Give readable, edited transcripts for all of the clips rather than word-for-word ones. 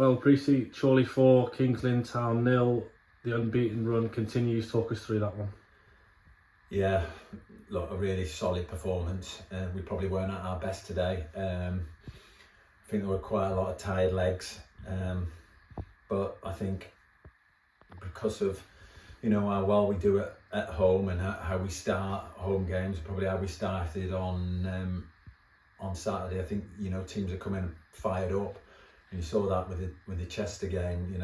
Well, Preecy, Chorley 4, Kings Lynn Town 0. The unbeaten run continues. Talk us through that one. Yeah, look, a really solid performance. We probably weren't at our best today. I think there were quite a lot of tired legs, but I think because of how well we do it at home and how we start home games, probably how we started on Saturday. I think teams are coming fired up, and you saw that with the Chester game.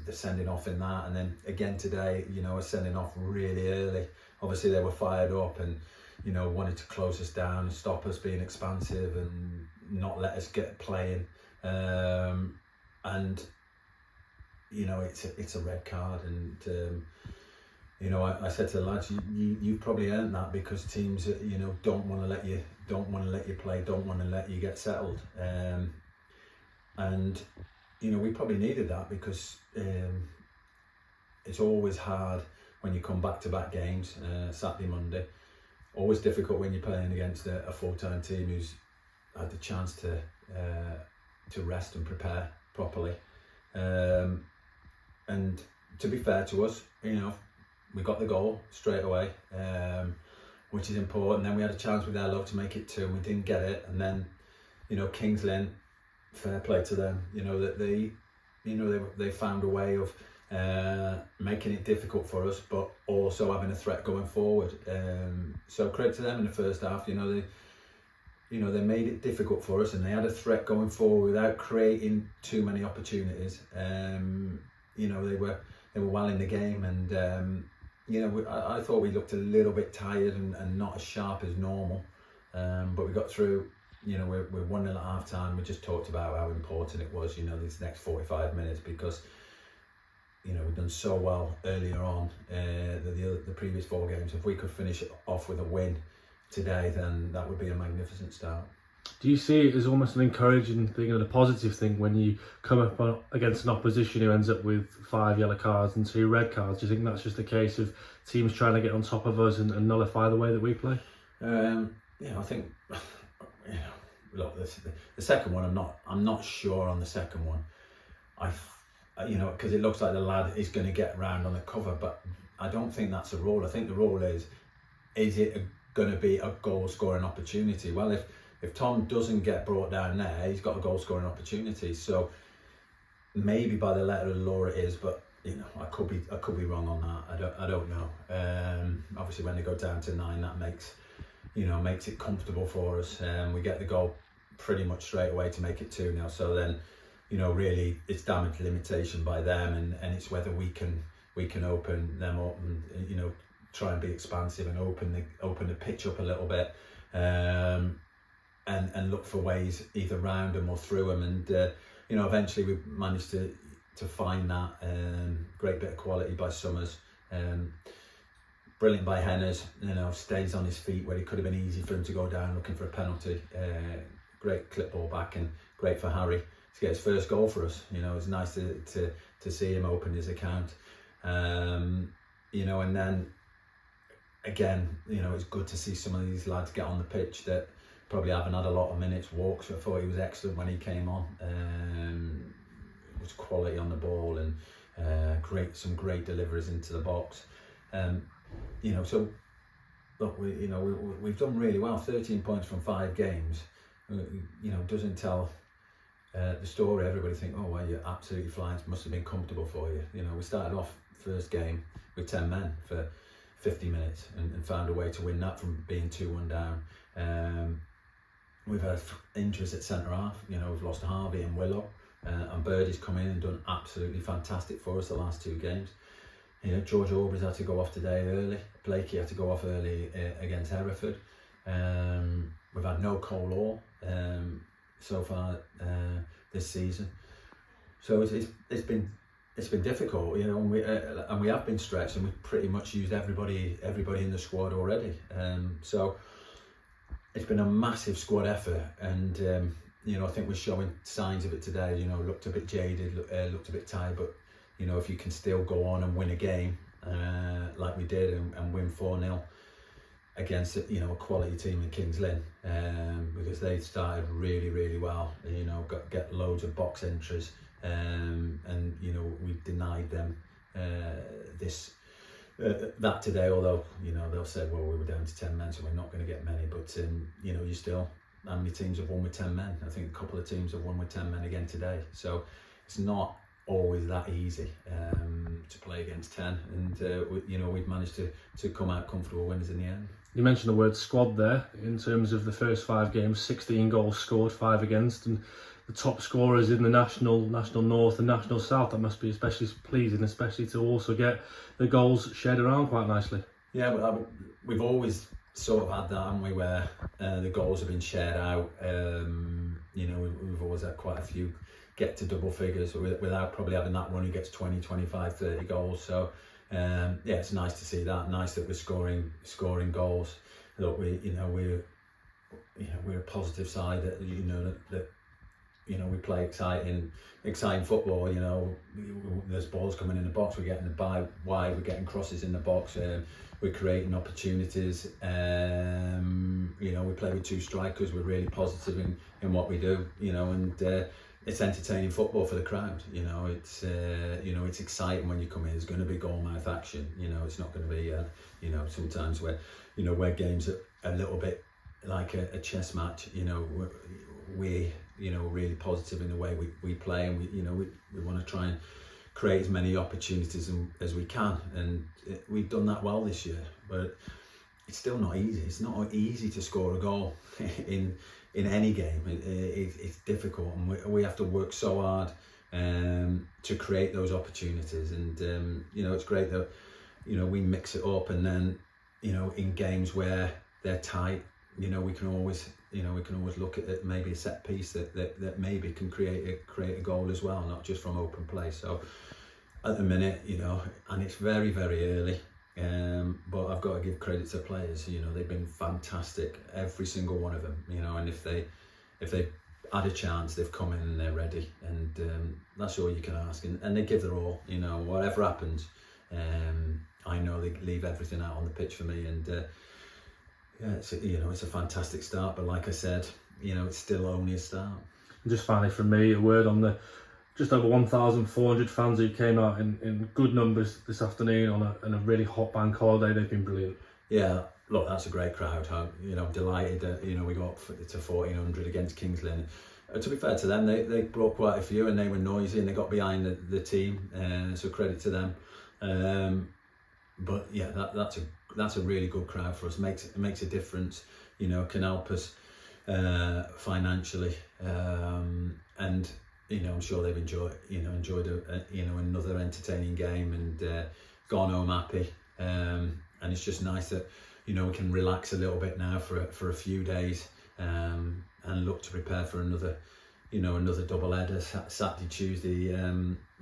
The sending off in that, and then again today, a sending off really early. Obviously they were fired up and wanted to close us down and stop us being expansive and not let us get playing. And it's a red card, and I said to the lads, you've probably earned that, because teams don't want to let you play, don't want to let you get settled. And we probably needed that, because it's always hard when you come back-to-back games, Saturday, Monday. Always difficult when you're playing against a full-time team who's had the chance to rest and prepare properly. And to be fair to us, we got the goal straight away, which is important. Then we had a chance with their luck to make it 2, and we didn't get it. And then, Kings Lynn, fair play to them. That they found a way of making it difficult for us, but also having a threat going forward. So credit to them in the first half. They made it difficult for us, and they had a threat going forward without creating too many opportunities. They were well in the game, and I thought we looked a little bit tired and not as sharp as normal, but we got through. We're 1-0 at half time. We just talked about how important it was, these next 45 minutes, because we've done so well earlier on the previous 4 games. If we could finish it off with a win today, then that would be a magnificent start. Do you see it as almost an encouraging thing and a positive thing when you come up against an opposition who ends up with 5 yellow cards and 2 red cards? Do you think that's just a case of teams trying to get on top of us and nullify the way that we play? I think look, the second one, I'm not sure on the second one. Because it looks like the lad is going to get round on the cover, but I don't think that's a rule. I think the rule is it going to be a goal scoring opportunity? Well, if Tom doesn't get brought down there, he's got a goal scoring opportunity. So maybe by the letter of the law it is, but I could be wrong on that. I don't know. Obviously when they go down to 9, that makes it comfortable for us. We get the goal pretty much straight away to make it 2-0. So then, really it's damage limitation by them, and it's whether we can open them up and try and be expansive and open the pitch up a little bit, and look for ways either round them or through them. And eventually we managed to find that. Great bit of quality by Summers. Brilliant by Henners, stays on his feet where it could have been easy for him to go down looking for a penalty. Great clip ball back, and great for Harry to get his first goal for us. It's nice to see him open his account. And then again, it's good to see some of these lads get on the pitch that probably haven't had a lot of minutes. Walks, I thought he was excellent when he came on. It was quality on the ball, and some great deliveries into the box. So look, we've done really well. 13 points from 5 games. Doesn't tell the story. Everybody think, oh well, you're absolutely flying. It must have been comfortable for you. We started off first game with 10 men for 50 minutes and found a way to win that from being 2-1 down. We've had injuries at centre half. We've lost Harvey and Willow, and Birdie's come in and done absolutely fantastic for us the last 2 games. George Aubrey's had to go off today early. Blakey had to go off early against Hereford. We've had no Cole Orr so far this season. So it's been difficult, and we have been stretched, and we've pretty much used everybody in the squad already. So it's been a massive squad effort, and I think we're showing signs of it today. Looked a bit jaded, looked a bit tired, but if you can still go on and win a game like we did and win 4-0 against a quality team in Kings Lynn, because they started really well. Get loads of box entries, and we denied them that today. Although they'll say, well, we were down to 10 men, so we're not going to get many. But you still, how many teams have won with 10 men? I think a couple of teams have won with 10 men again today. So it's not always that easy to play against 10, and we've managed to come out comfortable winners in the end. You mentioned the word squad there. In terms of the first 5 games, 16 goals scored, 5 against, and the top scorers in the national north and national south. That must be especially pleasing, especially to also get the goals shared around quite nicely. Yeah, but we've always sort of had that, haven't we, where the goals have been shared out. We've always had quite a few get to double figures without probably having that one who gets 20, 25, 30 goals. So it's nice to see that. Nice that we're scoring goals. Look, we're a positive side. That we play exciting football. There's balls coming in the box. We're getting the wide. We're getting crosses in the box. We're creating opportunities. We play with 2 strikers. We're really positive in what we do. And it's entertaining football for the crowd. It's exciting when you come in. There's going to be goal mouth action. It's not going to be sometimes where games are a little bit like a chess match. We're really positive in the way we play, and we want to try and create as many opportunities as we can, and we've done that well this year. But it's still not easy. It's not easy to score a goal in any game. It's difficult, and we have to work so hard to create those opportunities. And it's great that we mix it up, and then in games where they're tight, we can always look at it, maybe a set piece that maybe can create a goal as well, not just from open play. So at the minute, and it's very early. But I've got to give credit to players. They've been fantastic, every single one of them. And if they had a chance, they've come in and they're ready, and that's all you can ask. And they give their all. Whatever happens, I know they leave everything out on the pitch for me. And it's a fantastic start. But like I said, it's still only a start. And just finally from me, a word on the just over 1,400 fans who came out in good numbers this afternoon on a really hot bank holiday. They've been brilliant. Yeah, look, that's a great crowd. I'm delighted that we got up to 1,400 against Kings Lynn. To be fair to them, they brought quite a few, and they were noisy, and they got behind the team. So credit to them. But yeah, that's a really good crowd for us. It makes a difference. Can help us financially, and I'm sure they've enjoyed another entertaining game, and gone home happy. And it's just nice that we can relax a little bit now for a few days, and look to prepare for another double header Saturday, Tuesday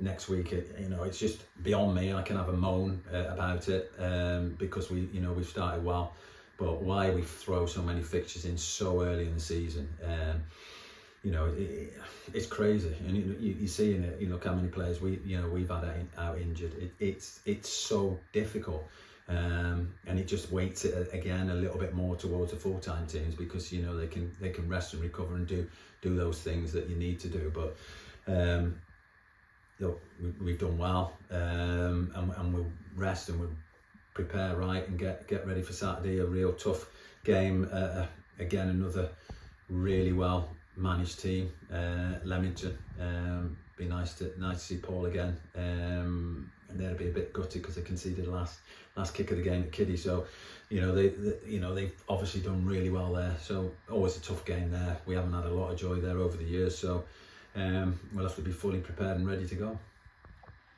next week. It's just beyond me. I can have a moan about it, because we've started well, but why we throw so many fixtures in so early in the season? It's crazy, and you see in it. Look how many players we've had out injured. It's so difficult, and it just weights it again a little bit more towards the full-time teams, because they can rest and recover and do those things that you need to do. But look, we've done well, and we'll rest and we'll prepare right and get ready for Saturday, a real tough game. Again, another really well managed team, Leamington. Be nice to see Paul again, and they'll be a bit gutted because they conceded the last kick of the game at Kiddie. So they've obviously done really well there. So always a tough game there. We haven't had a lot of joy there over the years, so we'll have to be fully prepared and ready to go.